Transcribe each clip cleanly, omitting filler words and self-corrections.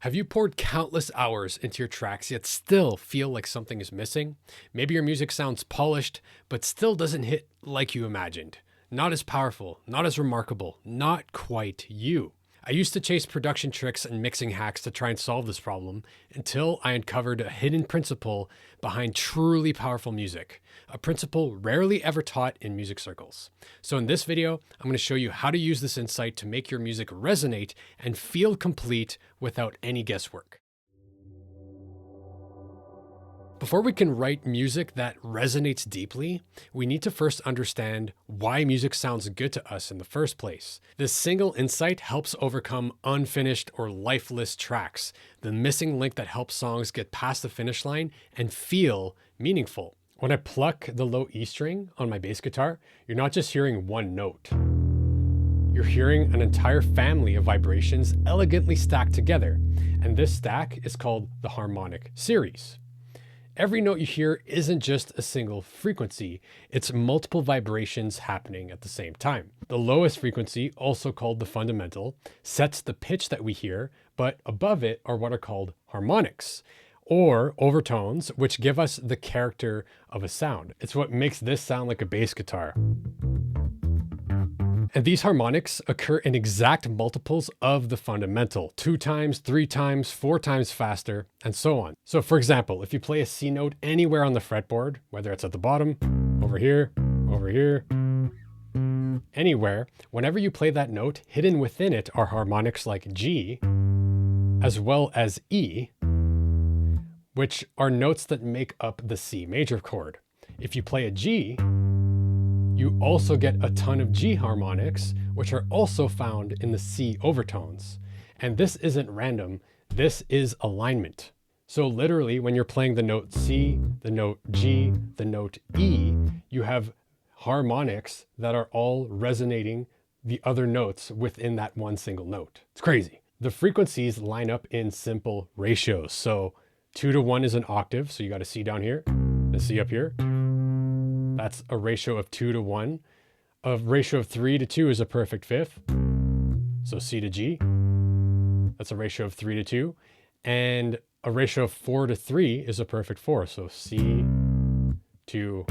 Have you poured countless hours into your tracks yet still feel like something is missing? Maybe your music sounds polished, but still doesn't hit like you imagined. Not as powerful, not as remarkable, not quite you. I used to chase production tricks and mixing hacks to try and solve this problem until I uncovered a hidden principle behind truly powerful music, a principle rarely ever taught in music circles. So in this video, I'm going to show you how to use this insight to make your music resonate and feel complete without any guesswork. Before we can write music that resonates deeply, we need to first understand why music sounds good to us in the first place. This single insight helps overcome unfinished or lifeless tracks, the missing link that helps songs get past the finish line and feel meaningful. When I pluck the low E string on my bass guitar, you're not just hearing one note. You're hearing an entire family of vibrations elegantly stacked together, and this stack is called the harmonic series. Every note you hear isn't just a single frequency, it's multiple vibrations happening at the same time. The lowest frequency, also called the fundamental, sets the pitch that we hear, but above it are what are called harmonics, or overtones, which give us the character of a sound. It's what makes this sound like a bass guitar. And these harmonics occur in exact multiples of the fundamental, 2 times, 3 times, 4 times faster, and so on. So for example, if you play a C note anywhere on the fretboard, whether it's at the bottom, over here, anywhere, whenever you play that note, hidden within it are harmonics like G, as well as E, which are notes that make up the C major chord. If you play a G, you also get a ton of G harmonics, which are also found in the C overtones. And this isn't random, this is alignment. So literally, when you're playing the note C, the note G, the note E, you have harmonics that are all resonating the other notes within that one single note. It's crazy. The frequencies line up in simple ratios. So 2 to 1 is an octave, so you got a C down here, a C up here. That's a ratio of 2 to 1. A ratio of 3 to 2 is a perfect fifth. So C to G, that's a ratio of 3 to 2. And a ratio of 4 to 3 is a perfect 4. So C to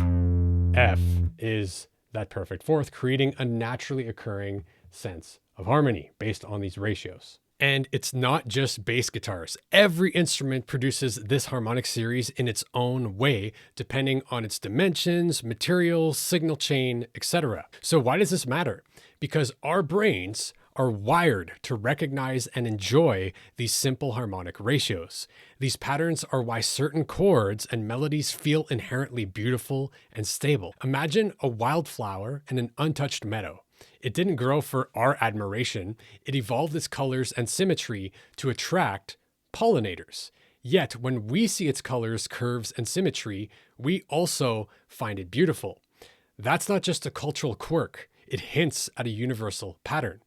F is that perfect fourth, creating a naturally occurring sense of harmony based on these ratios. And it's not just bass guitars. Every instrument produces this harmonic series in its own way, depending on its dimensions, materials, signal chain, etc. So why does this matter? Because our brains are wired to recognize and enjoy these simple harmonic ratios. These patterns are why certain chords and melodies feel inherently beautiful and stable. Imagine a wildflower in an untouched meadow. It didn't grow for our admiration. It evolved its colors and symmetry to attract pollinators. Yet when we see its colors, curves, and symmetry, we also find it beautiful. That's not just a cultural quirk. It hints at a universal pattern.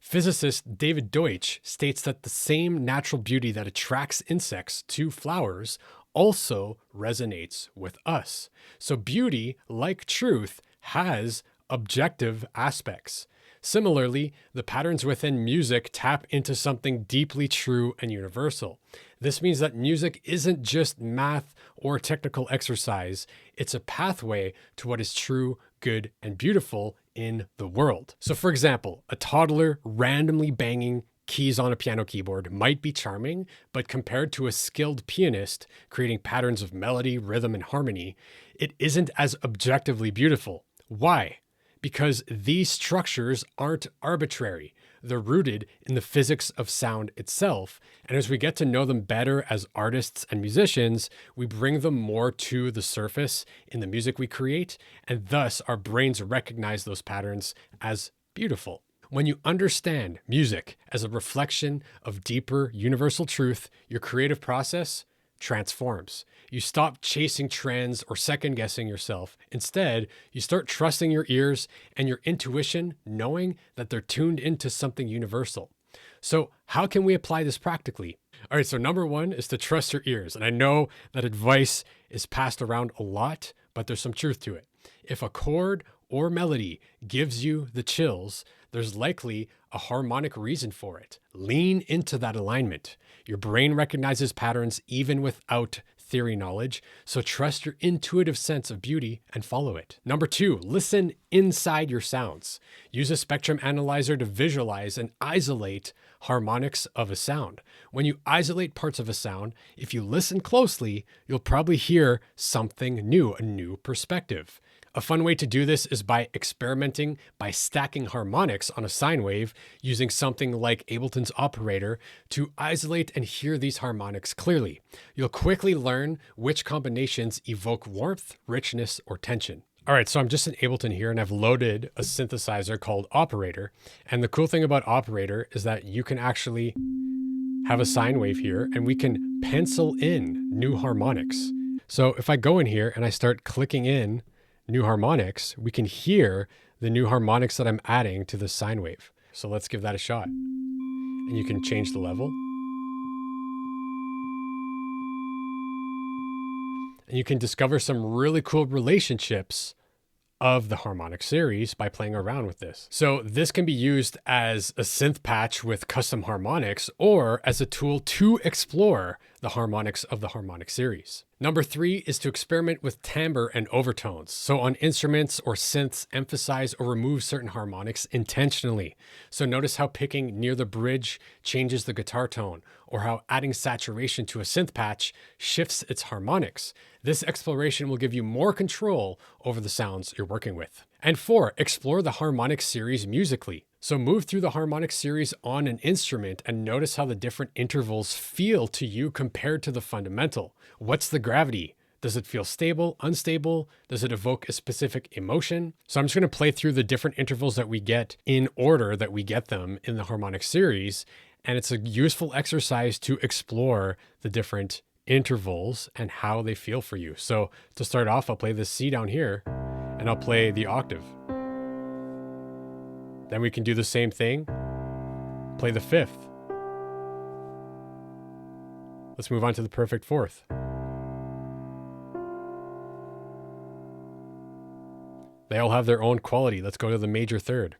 Physicist David Deutsch states that the same natural beauty that attracts insects to flowers also resonates with us. So beauty, like truth, has objective aspects. Similarly, the patterns within music tap into something deeply true and universal. This means that music isn't just math or technical exercise, it's a pathway to what is true, good, and beautiful in the world. So for example, a toddler randomly banging keys on a piano keyboard might be charming, but compared to a skilled pianist creating patterns of melody, rhythm, and harmony, it isn't as objectively beautiful. Why? Because these structures aren't arbitrary. They're rooted in the physics of sound itself. And as we get to know them better as artists and musicians, we bring them more to the surface in the music we create. And thus our brains recognize those patterns as beautiful. When you understand music as a reflection of deeper universal truth, your creative process transforms. You stop chasing trends or second guessing yourself. Instead, you start trusting your ears and your intuition, knowing that they're tuned into something universal. So how can we apply this practically? All right, so number one is to trust your ears. And I know that advice is passed around a lot, but there's some truth to it. If a chord or melody gives you the chills, there's likely a harmonic reason for it. Lean into that alignment. Your brain recognizes patterns even without theory knowledge, so trust your intuitive sense of beauty and follow it. Number 2, listen inside your sounds. Use a spectrum analyzer to visualize and isolate harmonics of a sound. When you isolate parts of a sound, if you listen closely, you'll probably hear something new, a new perspective. A fun way to do this is by experimenting by stacking harmonics on a sine wave using something like Ableton's operator to isolate and hear these harmonics clearly. You'll quickly learn which combinations evoke warmth, richness, or tension. All right, so I'm just in Ableton here and I've loaded a synthesizer called Operator. And the cool thing about Operator is that you can actually have a sine wave here and we can pencil in new harmonics. So if I go in here and I start clicking in new harmonics, we can hear the new harmonics that I'm adding to the sine wave. So let's give that a shot. And you can change the level. And you can discover some really cool relationships of the harmonic series by playing around with this. So this can be used as a synth patch with custom harmonics or as a tool to explore the harmonics of the harmonic series. Number 3 is to experiment with timbre and overtones. So on instruments or synths, emphasize or remove certain harmonics intentionally. So notice how picking near the bridge changes the guitar tone, or how adding saturation to a synth patch shifts its harmonics. This exploration will give you more control over the sounds you're working with. And 4, explore the harmonic series musically. So move through the harmonic series on an instrument and notice how the different intervals feel to you compared to the fundamental. What's the gravity? Does it feel stable, unstable? Does it evoke a specific emotion? So I'm just going to play through the different intervals that we get in order that we get them in the harmonic series. And it's a useful exercise to explore the different intervals and how they feel for you. So to start off, I'll play this C down here and I'll play the octave. Then we can do the same thing, play the 5th. Let's move on to the perfect 4th. They all have their own quality. Let's go to the major 3rd.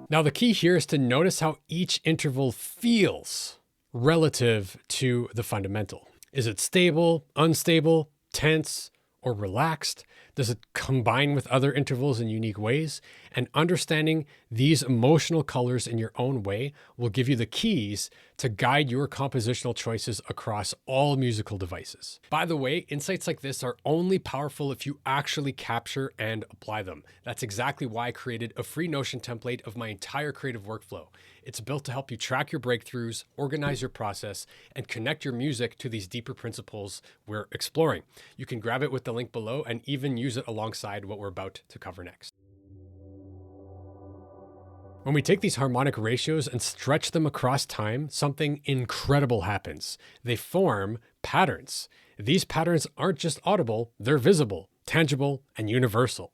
Now the key here is to notice how each interval feels relative to the fundamental. Is it stable, unstable, tense, or relaxed? Does it combine with other intervals in unique ways? And understanding these emotional colors in your own way will give you the keys to guide your compositional choices across all musical devices. By the way, insights like this are only powerful if you actually capture and apply them. That's exactly why I created a free Notion template of my entire creative workflow. It's built to help you track your breakthroughs, organize your process, and connect your music to these deeper principles we're exploring. You can grab it with the link below and even use it alongside what we're about to cover next. When we take these harmonic ratios and stretch them across time, something incredible happens. They form patterns. These patterns aren't just audible, they're visible, tangible, and universal.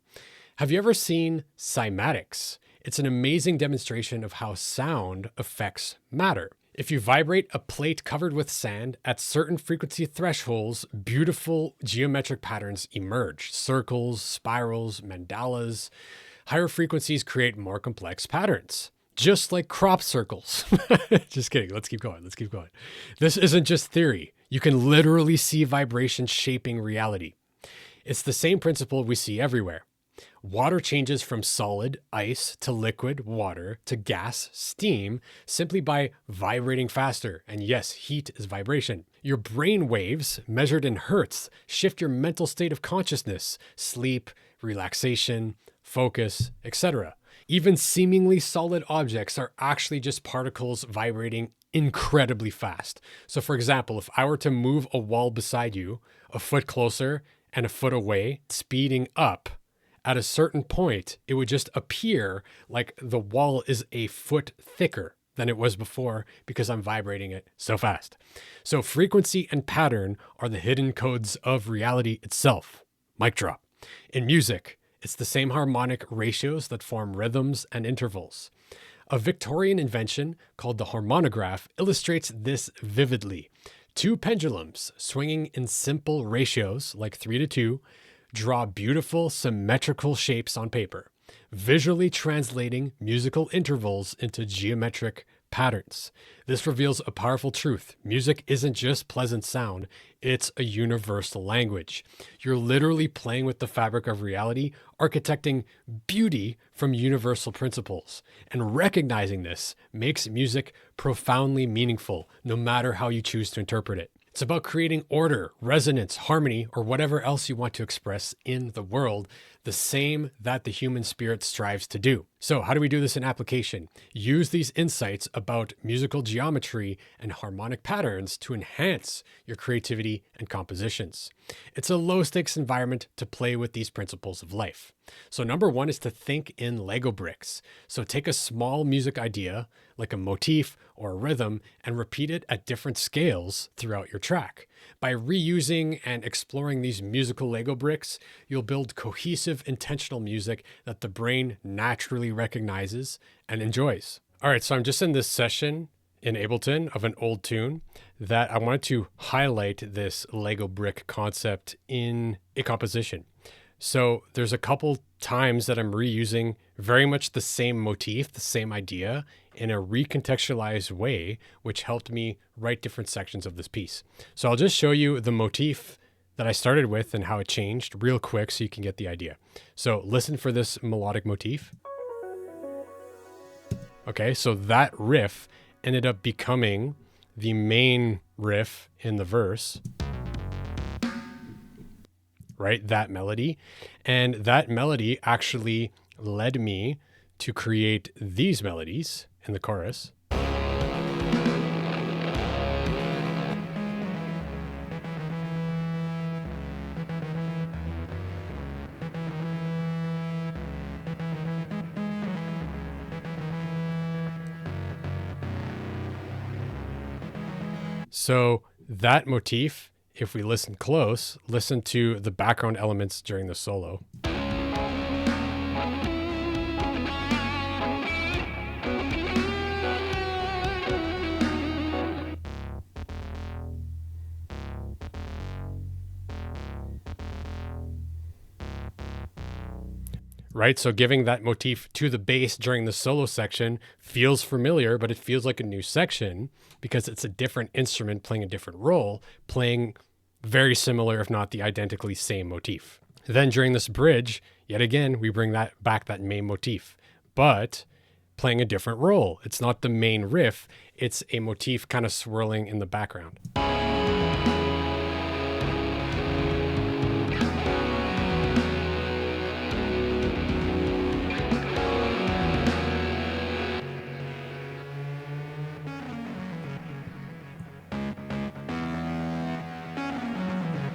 Have you ever seen cymatics? It's an amazing demonstration of how sound affects matter. If you vibrate a plate covered with sand at certain frequency thresholds, beautiful geometric patterns emerge. Circles, spirals, mandalas. Higher frequencies create more complex patterns, just like crop circles. Just kidding. Let's keep going. Let's keep going. This isn't just theory. You can literally see vibration shaping reality. It's the same principle we see everywhere. Water changes from solid, ice, to liquid, water, to gas, steam, simply by vibrating faster. And yes, heat is vibration. Your brain waves, measured in hertz, shift your mental state of consciousness, sleep, relaxation, focus, etc. Even seemingly solid objects are actually just particles vibrating incredibly fast. So for example, if I were to move a wall beside you, a foot closer and a foot away, speeding up, at a certain point, it would just appear like the wall is a foot thicker than it was before because I'm vibrating it so fast. So frequency and pattern are the hidden codes of reality itself. Mic drop. In music, it's the same harmonic ratios that form rhythms and intervals. A Victorian invention called the harmonograph illustrates this vividly. Two pendulums swinging in simple ratios like 3:2 draw beautiful symmetrical shapes on paper, visually translating musical intervals into geometric patterns. This reveals a powerful truth. Music isn't just pleasant sound, it's a universal language. You're literally playing with the fabric of reality, architecting beauty from universal principles. And recognizing this makes music profoundly meaningful, no matter how you choose to interpret it. It's about creating order, resonance, harmony, or whatever else you want to express in the world, the same that the human spirit strives to do. So how do we do this in application? Use these insights about musical geometry and harmonic patterns to enhance your creativity and compositions. It's a low-stakes environment to play with these principles of life. So number one is to think in Lego bricks. So take a small music idea, like a motif or a rhythm, and repeat it at different scales throughout your track. By reusing and exploring these musical Lego bricks, you'll build cohesive, intentional music that the brain naturally recognizes and enjoys. All right, so I'm just in this session in Ableton of an old tune that I wanted to highlight this Lego brick concept in a composition. So there's a couple times that I'm reusing very much the same motif, the same idea in a recontextualized way, which helped me write different sections of this piece. So I'll just show you the motif that I started with and how it changed real quick so you can get the idea. So listen for this melodic motif. Okay, so that riff ended up becoming the main riff in the verse. Right? That melody. And that melody actually led me to create these melodies in the chorus. So that motif, if we listen close, listen to the background elements during the solo. Right? So giving that motif to the bass during the solo section feels familiar, but it feels like a new section because it's a different instrument playing a different role, playing very similar, if not the identically same motif. Then during this bridge, yet again, we bring that back, that main motif, but playing a different role. It's not the main riff, it's a motif kind of swirling in the background.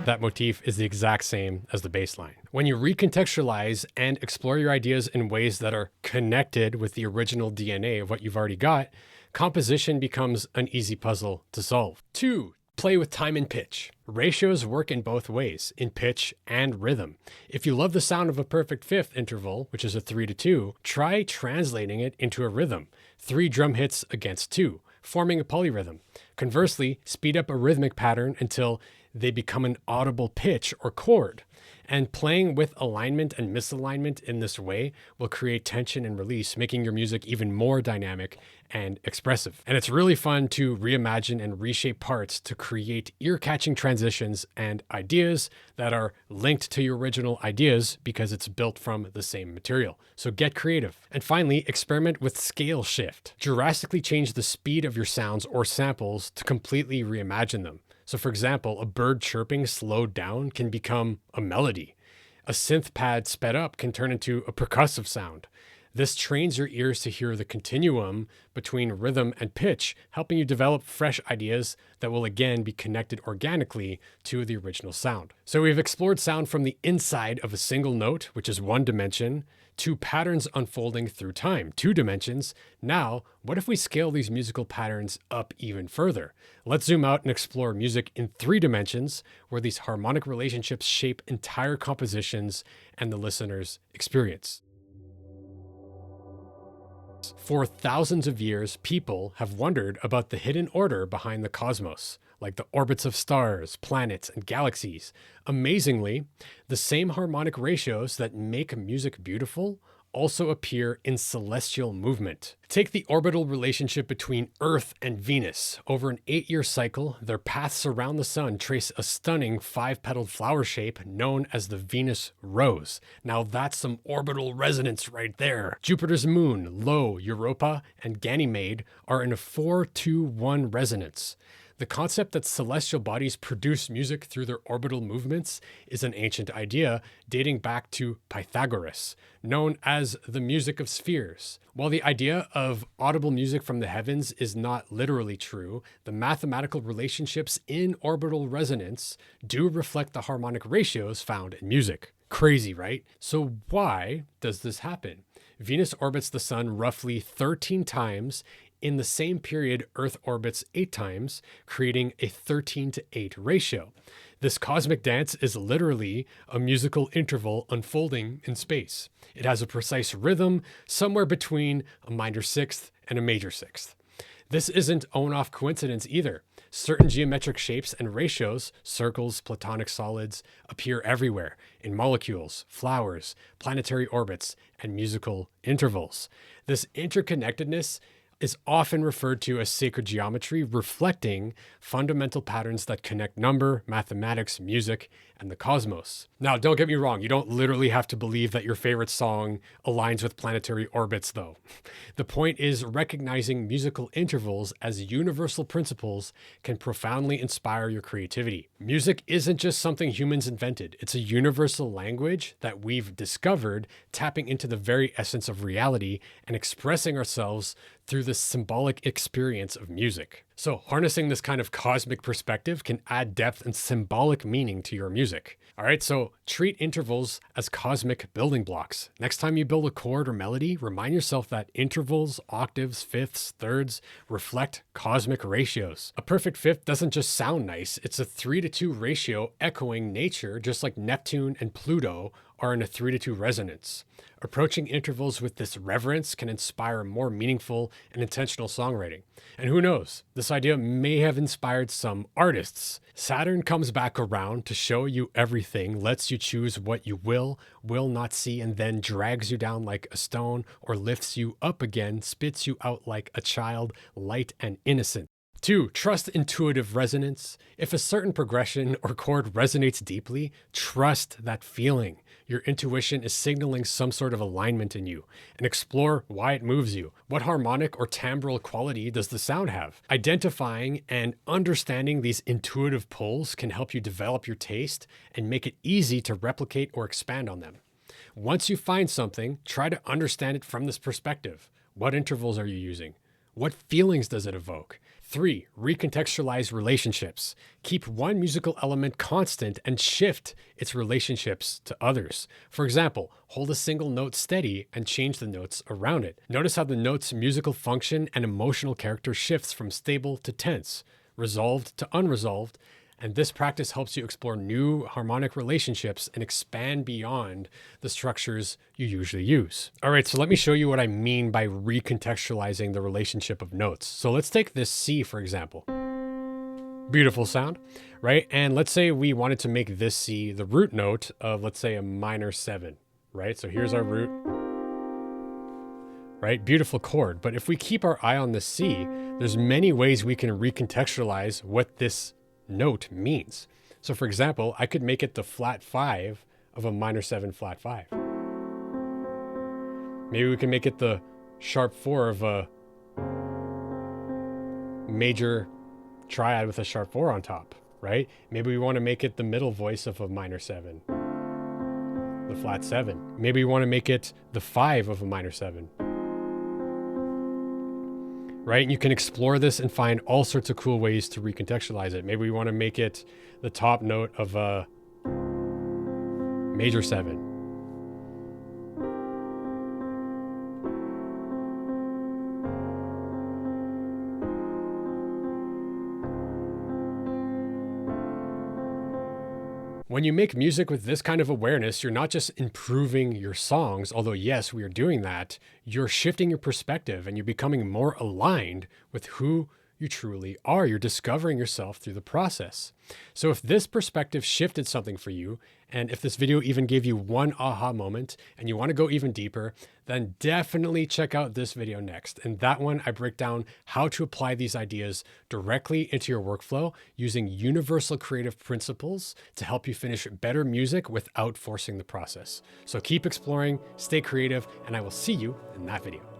That motif is the exact same as the bass line. When you recontextualize and explore your ideas in ways that are connected with the original DNA of what you've already got, composition becomes an easy puzzle to solve. 2, play with time and pitch. Ratios work in both ways, in pitch and rhythm. If you love the sound of a perfect fifth interval, which is a 3:2, try translating it into a rhythm. 3 drum hits against 2, forming a polyrhythm. Conversely, speed up a rhythmic pattern until they become an audible pitch or chord. And playing with alignment and misalignment in this way will create tension and release, making your music even more dynamic and expressive. And it's really fun to reimagine and reshape parts to create ear-catching transitions and ideas that are linked to your original ideas because it's built from the same material. So get creative. And finally, experiment with scale shift. Drastically change the speed of your sounds or samples to completely reimagine them. So for example, a bird chirping slowed down can become a melody. A synth pad sped up can turn into a percussive sound. This trains your ears to hear the continuum between rhythm and pitch, helping you develop fresh ideas that will again be connected organically to the original sound. So we've explored sound from the inside of a single note, which is 1 dimension, to patterns unfolding through time, 2 dimensions. Now, what if we scale these musical patterns up even further? Let's zoom out and explore music in 3 dimensions, where these harmonic relationships shape entire compositions and the listener's experience. For thousands of years, people have wondered about the hidden order behind the cosmos, like the orbits of stars, planets, and galaxies. Amazingly, the same harmonic ratios that make music beautiful also appear in celestial movement. Take the orbital relationship between Earth and Venus. Over an 8-year cycle, their paths around the sun trace a stunning 5-petaled flower shape known as the Venus rose. Now that's some orbital resonance right there. Jupiter's moon, Io, Europa, and Ganymede are in a 4-2-1 resonance. The concept that celestial bodies produce music through their orbital movements is an ancient idea dating back to Pythagoras, known as the music of spheres. While the idea of audible music from the heavens is not literally true, the mathematical relationships in orbital resonance do reflect the harmonic ratios found in music. Crazy, right? So why does this happen? Venus orbits the sun roughly 13 times. In the same period, Earth orbits 8 times, creating a 13-to-8 ratio. This cosmic dance is literally a musical interval unfolding in space. It has a precise rhythm somewhere between a minor sixth and a major sixth. This isn't on-off coincidence either. Certain geometric shapes and ratios, circles, platonic solids, appear everywhere in molecules, flowers, planetary orbits, and musical intervals. This interconnectedness is often referred to as sacred geometry, reflecting fundamental patterns that connect number, mathematics, music, and the cosmos. Now, don't get me wrong, you don't literally have to believe that your favorite song aligns with planetary orbits, though. The point is recognizing musical intervals as universal principles can profoundly inspire your creativity. Music isn't just something humans invented. It's a universal language that we've discovered, tapping into the very essence of reality and expressing ourselves through the symbolic experience of music. So harnessing this kind of cosmic perspective can add depth and symbolic meaning to your music. All right, so treat intervals as cosmic building blocks. Next time you build a chord or melody, remind yourself that intervals, octaves, fifths, thirds reflect cosmic ratios. A perfect fifth doesn't just sound nice, it's a 3-to-2 ratio echoing nature, just like Neptune and Pluto are in a 3-to-2 resonance. Approaching intervals with this reverence can inspire more meaningful and intentional songwriting. And who knows, this idea may have inspired some artists. Saturn comes back around to show you everything, lets you choose what you will not see, and then drags you down like a stone or lifts you up again, spits you out like a child, light and innocent. 2, trust intuitive resonance. If a certain progression or chord resonates deeply, trust that feeling. Your intuition is signaling some sort of alignment in you, and explore why it moves you. What harmonic or timbral quality does the sound have? Identifying and understanding these intuitive pulls can help you develop your taste and make it easy to replicate or expand on them. Once you find something, try to understand it from this perspective. What intervals are you using? What feelings does it evoke? 3, recontextualize relationships. Keep one musical element constant and shift its relationships to others. For example, hold a single note steady and change the notes around it. Notice how the note's musical function and emotional character shifts from stable to tense, resolved to unresolved, and this practice helps you explore new harmonic relationships and expand beyond the structures you usually use. All right, so let me show you what I mean by recontextualizing the relationship of notes. So let's take this C, for example. Beautiful sound, right? And let's say we wanted to make this C the root note of, let's say, a minor 7, right? So here's our root, right? Beautiful chord. But if we keep our eye on the C, there's many ways we can recontextualize what this note means. So for example, I could make it the flat 5 of a minor 7 flat 5. Maybe we can make it the sharp 4 of a major triad with a sharp 4 on top, right? Maybe we want to make it the middle voice of a minor 7, the flat 7. Maybe we want to make it the 5 of a minor 7. Right? And you can explore this and find all sorts of cool ways to recontextualize it. Maybe we want to make it the top note of a major 7. When you make music with this kind of awareness, you're not just improving your songs, although yes, we are doing that, you're shifting your perspective and you're becoming more aligned with who you truly are. You're discovering yourself through the process. So if this perspective shifted something for you, and if this video even gave you one aha moment and you want to go even deeper, then definitely check out this video next. In that one, I break down how to apply these ideas directly into your workflow using universal creative principles to help you finish better music without forcing the process. So keep exploring, stay creative, and I will see you in that video.